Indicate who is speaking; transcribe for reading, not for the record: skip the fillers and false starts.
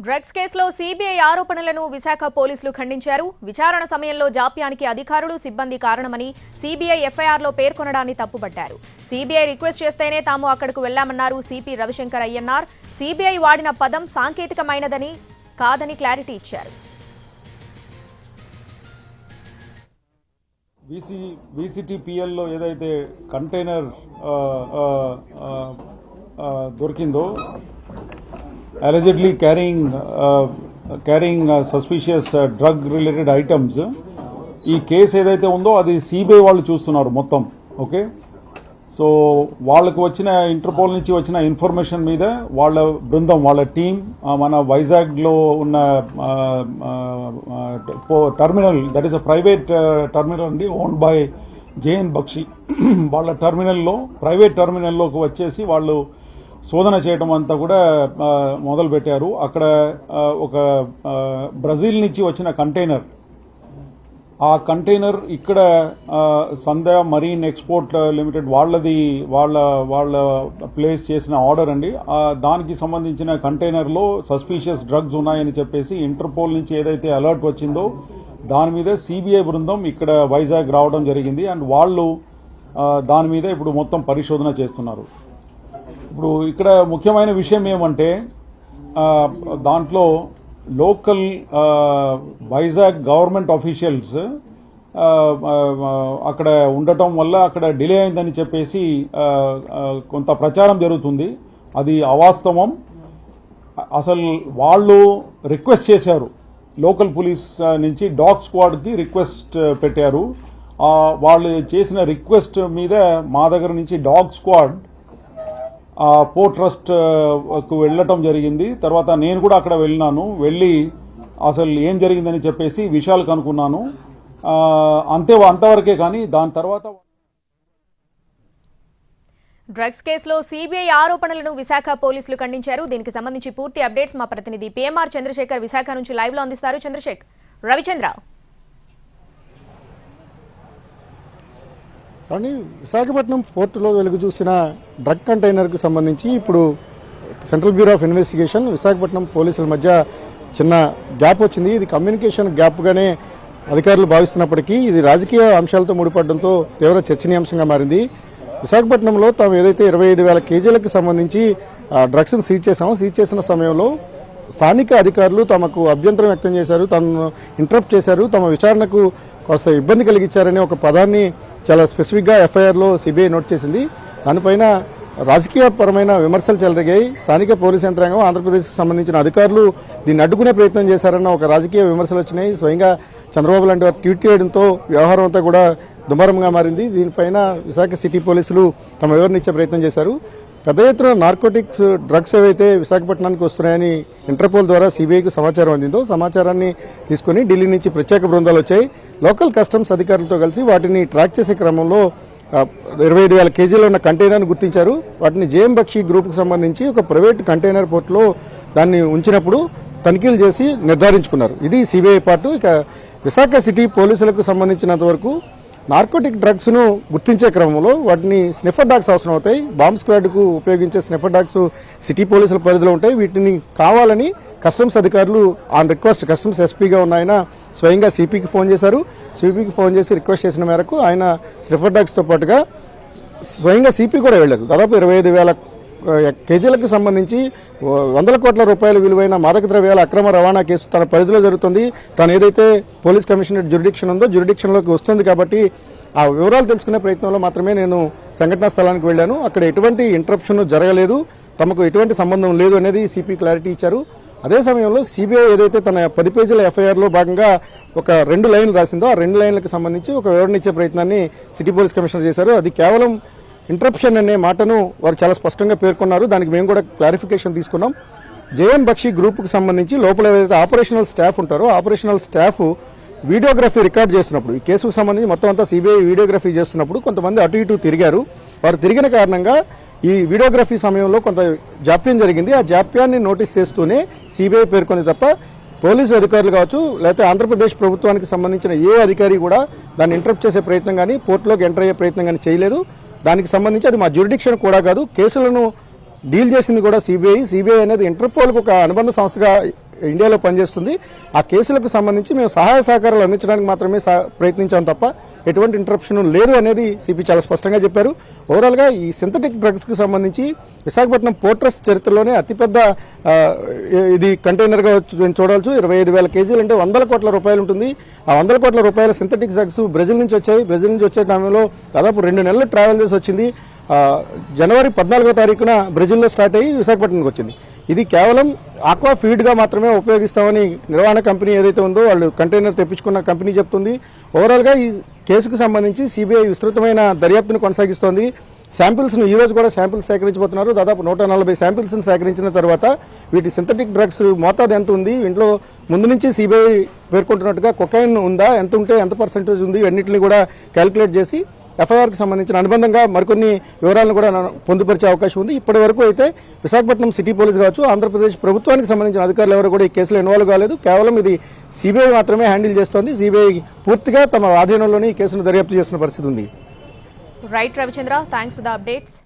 Speaker 1: Drugs కేసులో CBI ఆరోపణలను విశాఖ పోలీసులు ఖండించారు. విచారణ సమయంలో జాప్యానికి అధికారులు సిబ్బంది కారణమని సీబీఐ ఎఫ్ఐఆర్లో పేర్కొనడాన్ని తప్పుపట్టారు. సీబీఐ రిక్వెస్ట్ చేస్తేనే తాము అక్కడకు వెళ్లామన్నారు సిపి రవిశంకర్ అయ్యన్నార్. సీబీఐ వాడిన పదం సాంకేతికమైనదని కాదని క్లారిటీ ఇచ్చారు.
Speaker 2: వీసీటీపీఎల్లో ఏదైతే కంటైనర్ దొరికిందో allegedly carrying suspicious drug related items ఈ కేసు ఏదైతే ఉందో అది సిబిఐ వాళ్ళు చూస్తున్నారు మొత్తం. ఓకే, సో వాళ్ళకు వచ్చిన ఇంటర్పోల్ నుంచి వచ్చిన ఇన్ఫర్మేషన్ మీద వాళ్ళ బృందం వాళ్ళ టీం మన వైజాగ్లో ఉన్న terminal, that is a private terminal అండి, ఓన్డ్ బై జేఎన్ బక్షి. వాళ్ళ టర్మినల్లో ప్రైవేట్ టర్మినల్లోకి వచ్చేసి వాళ్ళు శోధన చేయడం అంతా కూడా మొదలుపెట్టారు. అక్కడ ఒక బ్రెజిల్ నుంచి వచ్చిన కంటైనర్, ఆ కంటైనర్ ఇక్కడ సంధ్య మరీన్ ఎక్స్పోర్ట్ లిమిటెడ్ వాళ్ళ ప్లేస్ చేసిన ఆర్డర్ అండి. దానికి సంబంధించిన కంటైనర్లో సస్పీషియస్ డ్రగ్స్ ఉన్నాయని చెప్పేసి ఇంటర్పోల్ నుంచి ఏదైతే అలర్ట్ వచ్చిందో దాని మీద సిబిఐ బృందం ఇక్కడ వైజాగ్ రావడం జరిగింది. అండ్ వాళ్ళు దాని మీద ఇప్పుడు మొత్తం పరిశోధన చేస్తున్నారు. ఇప్పుడు ఇక్కడ ముఖ్యమైన విషయం ఏమంటే దాంట్లో లోకల్ వైజాగ్ గవర్నమెంట్ ఆఫీషియల్స్ అక్కడ ఉండటం వల్ల అక్కడ డిలే అయిందని చెప్పేసి కొంత ప్రచారం జరుగుతుంది. అది అవాస్తవం. అసలు వాళ్ళు రిక్వెస్ట్ చేశారు, లోకల్ పోలీస్ నుంచి డాగ్ స్క్వాడ్కి రిక్వెస్ట్ పెట్టారు. వాళ్ళు చేసిన రిక్వెస్ట్ మీద మా దగ్గర నుంచి డాగ్ స్క్వాడ్ పోర్ట్ ట్రస్ట్ కు వెళ్ళటం జరిగింది. తర్వాత నేను కూడా అక్కడ వెళ్ళి అసలు ఏం జరిగిందని చెప్పేసి విషయాలు కనుక్కున్నాను. అంతవరకే, కానీ దాని తర్వాత
Speaker 1: డ్రగ్స్ కేసులో సీబీఐ ఆరోపణలను విశాఖ పోలీసులు ఖండించారు. దీనికి సంబంధించి పూర్తి అప్డేట్స్ మా ప్రతినిధి పిఎంఆర్ చంద్రశేఖర్ విశాఖ నుంచి లైవ్ లో అందిస్తారు. చంద్రశేఖర్, రవిచంద్ర.
Speaker 3: కానీ విశాఖపట్నం పోర్టులో వెలుగు చూసిన డ్రగ్ కంటైనర్కు సంబంధించి ఇప్పుడు central bureau of investigation Visakhapatnam పోలీసుల మధ్య చిన్న గ్యాప్ వచ్చింది. ఇది కమ్యూనికేషన్ గ్యాప్గానే అధికారులు భావిస్తున్నప్పటికీ ఇది రాజకీయ అంశాలతో ముడిపడడంతో తీవ్ర చర్చనీయాంశంగా మారింది. విశాఖపట్నంలో తాము ఏదైతే 25,000 కేజీలకు సంబంధించి డ్రగ్స్ను సీజ్ చేసిన సమయంలో స్థానిక అధికారులు తమకు అభ్యంతరం వ్యక్తం చేశారు, తమను ఇంటరప్ట్ చేశారు, తమ విచారణకు కాస్త ఇబ్బంది కలిగించారనే ఒక పదాన్ని చాలా స్పెసిఫిక్గా ఎఫ్ఐఆర్లో సిబిఐ నోట్ చేసింది. దానిపైన రాజకీయపరమైన విమర్శలు చెలరేగాయి. స్థానిక పోలీసు యంత్రాంగం, ఆంధ్రప్రదేశ్కి సంబంధించిన అధికారులు దీన్ని అడ్డుకునే ప్రయత్నం చేశారన్న ఒక రాజకీయ విమర్శలు వచ్చినాయి. స్వయంగా చంద్రబాబు లాంటి వారు ట్వీట్ చేయడంతో వ్యవహారం అంతా కూడా దుమారంగా మారింది. దీనిపైన విశాఖ సిటీ పోలీసులు తమ వివరణ ఇచ్చే ప్రయత్నం చేశారు. పెద్ద ఎత్తున నార్కోటిక్స్ డ్రగ్స్ ఏవైతే విశాఖపట్నానికి వస్తున్నాయని ఇంటర్పోల్ ద్వారా సిబిఐకి సమాచారం అందిందో సమాచారాన్ని తీసుకుని ఢిల్లీ నుంచి ప్రత్యేక బృందాలు వచ్చాయి. లోకల్ కస్టమ్స్ అధికారులతో కలిసి వాటిని ట్రాక్ చేసే క్రమంలో 25,000 కేజీలు ఉన్న కంటైనర్ను గుర్తించారు. వాటిని జేఎం బక్షి గ్రూప్కు సంబంధించి ఒక ప్రైవేట్ కంటైనర్ పోర్టులో దాన్ని ఉంచినప్పుడు తనిఖీలు చేసి నిర్ధారించుకున్నారు. ఇది సిబిఐ పార్టు. ఇక విశాఖ సిటీ పోలీసులకు సంబంధించినంత వరకు నార్కోటిక్ డ్రగ్స్ ను గుర్తించే క్రమంలో వాటిని స్నిఫర్ డాగ్స్ అవసరం అవుతాయి. బాంబ్ స్క్వాడ్ కు ఉపయోగించే స్నిఫర్ డాగ్స్ సిటీ పోలీసుల పరిధిలో ఉంటాయి. వీటిని కావాలని కస్టమ్స్ అధికారులు ఆన్ రిక్వెస్ట్, కస్టమ్స్ ఎస్పీగా ఉన్న ఆయన స్వయంగా సిపికి ఫోన్ చేశారు. సిపికి ఫోన్ చేసి రిక్వెస్ట్ చేసిన మేరకు ఆయన స్నిఫర్ డాగ్స్ తో పాటుగా స్వయంగా సిపి కూడా వెళ్లారు. దాదాపు 25,000 కేజీలకు సంబంధించి 100 కోట్ల రూపాయల విలువైన మాదక ద్రవ్యాల అక్రమ రవాణా కేసు తన పరిధిలో జరుగుతుంది. తను ఏదైతే పోలీస్ కమిషనరేట్ జ్యూరిడిక్షన్ ఉందో జ్యూరిడిక్షన్లోకి వస్తుంది కాబట్టి ఆ వివరాలు తెలుసుకునే ప్రయత్నంలో మాత్రమే నేను సంఘటనా స్థలానికి వెళ్ళాను. అక్కడ ఎటువంటి ఇంటరప్షన్ జరగలేదు, తమకు ఎటువంటి సంబంధం లేదు అనేది సిపి క్లారిటీ ఇచ్చారు. అదే సమయంలో సిబిఐ ఏదైతే తన 10 పేజీల ఎఫ్ఐఆర్లో భాగంగా ఒక 2 లైన్లు రాసిందో ఆ 2 లైన్లకు సంబంధించి ఒక వివరణ ఇచ్చే ప్రయత్నాన్ని సిటీ పోలీస్ కమిషనర్ చేశారు. అది కేవలం ఇంటరప్షన్ అనే మాటను వారు చాలా స్పష్టంగా పేర్కొన్నారు. దానికి మేము కూడా క్లారిఫికేషన్ తీసుకున్నాం. జేఎన్ బక్షి గ్రూప్కి సంబంధించి లోపల ఏదైతే ఆపరేషనల్ స్టాఫ్ ఉంటారో ఆపరేషనల్ స్టాఫ్ వీడియోగ్రఫీ రికార్డ్ చేసినప్పుడు, ఈ కేసుకు సంబంధించి మొత్తం అంతా సిబిఐ వీడియోగ్రఫీ చేస్తున్నప్పుడు కొంతమంది అటు ఇటు తిరిగారు. వారు తిరిగిన కారణంగా ఈ వీడియోగ్రఫీ సమయంలో కొంత జాప్యం జరిగింది. ఆ జాప్యాన్ని నోటీస్ చేస్తూనే సిబిఐ పేర్కొంది తప్ప పోలీసు అధికారులు కావచ్చు, లేకపోతే ఆంధ్రప్రదేశ్ ప్రభుత్వానికి సంబంధించిన ఏ అధికారి కూడా దాన్ని ఇంటరప్ట్ చేసే ప్రయత్నం కానీ పోర్టులోకి ఎంటర్ అయ్యే ప్రయత్నం కానీ చేయలేదు. దానికి సంబంధించి అది మా జ్యూరిడిక్షన్ కూడా కాదు, కేసులను డీల్ చేసింది కూడా సిబిఐ అనేది ఇంటర్పోల్కు ఒక అనుబంధ సంస్థగా ఇండియాలో పనిచేస్తుంది. ఆ కేసులకు సంబంధించి మేము సహాయ సహకారాలు అందించడానికి మాత్రమే ప్రయత్నించాం తప్ప ఎటువంటి ఇంటరప్షన్ లేదు అనేది సిపి చాలా స్పష్టంగా చెప్పారు. ఓవరాల్గా ఈ సింథటిక్ డ్రగ్స్కి సంబంధించి విశాఖపట్నం పోర్ట్రస్ చరిత్రలోనే అతిపెద్ద ఇది కంటైనర్గా చూడవచ్చు. 25,000 కేజీలు అంటే 100 కోట్ల రూపాయలు ఉంటుంది. ఆ 100 కోట్ల రూపాయల సింథటిక్ డ్రగ్స్ బ్రెజిల్ నుంచి వచ్చాయి. బ్రెజిల్ నుంచి వచ్చే సమయంలో దాదాపు 2 నెలలు ట్రావెల్ చేసి వచ్చింది. జనవరి 14వ తారీఖున బ్రెజిల్లో స్టార్ట్ అయ్యి విశాఖపట్నంకి వచ్చింది. ఇది కేవలం ఆక్వా ఫీడ్గా మాత్రమే ఉపయోగిస్తామని నిర్వహణ కంపెనీ ఏదైతే ఉందో వాళ్ళు కంటైనర్ తెప్పించుకున్న కంపెనీ చెప్తుంది. ఓవరాల్గా ఈ కేసుకు సంబంధించి సిబిఐ విస్తృతమైన దర్యాప్తును కొనసాగిస్తోంది. శాంపిల్స్ను ఈ రోజు కూడా శాంపిల్స్ సేకరించబోతున్నారు. దాదాపు 140 శాంపిల్స్ను సేకరించిన తర్వాత వీటి సింథటిక్ డ్రగ్స్ మోతాదు ఎంత ఉంది, ఇంట్లో ముందు నుంచి సిబిఐ పేర్కొంటున్నట్టుగా కొకైన్ ఉందా, ఎంత ఉంటే ఎంత పర్సెంటేజ్ ఉంది, అన్నింటినీ కూడా క్యాలిక్యులేట్ చేసి ఎఫ్ఐఆర్కి సంబంధించిన అనుబంధంగా మరికొన్ని వివరాలను కూడా పొందుపరిచే అవకాశం ఉంది. ఇప్పటి వరకు అయితే విశాఖపట్నం సిటీ పోలీస్ కావచ్చు, ఆంధ్రప్రదేశ్ ప్రభుత్వానికి సంబంధించిన అధికారులు ఎవరు కూడా ఈ కేసులో ఇన్వాల్వ్ కాలేదు. కేవలం ఇది సిబిఐ మాత్రమే హ్యాండిల్ చేస్తోంది. సిబిఐ పూర్తిగా తమ ఆధీనంలోనే ఈ కేసును దర్యాప్తు చేస్తున్న పరిస్థితి ఉంది.
Speaker 1: Right Ravichandra, thanks for the updates.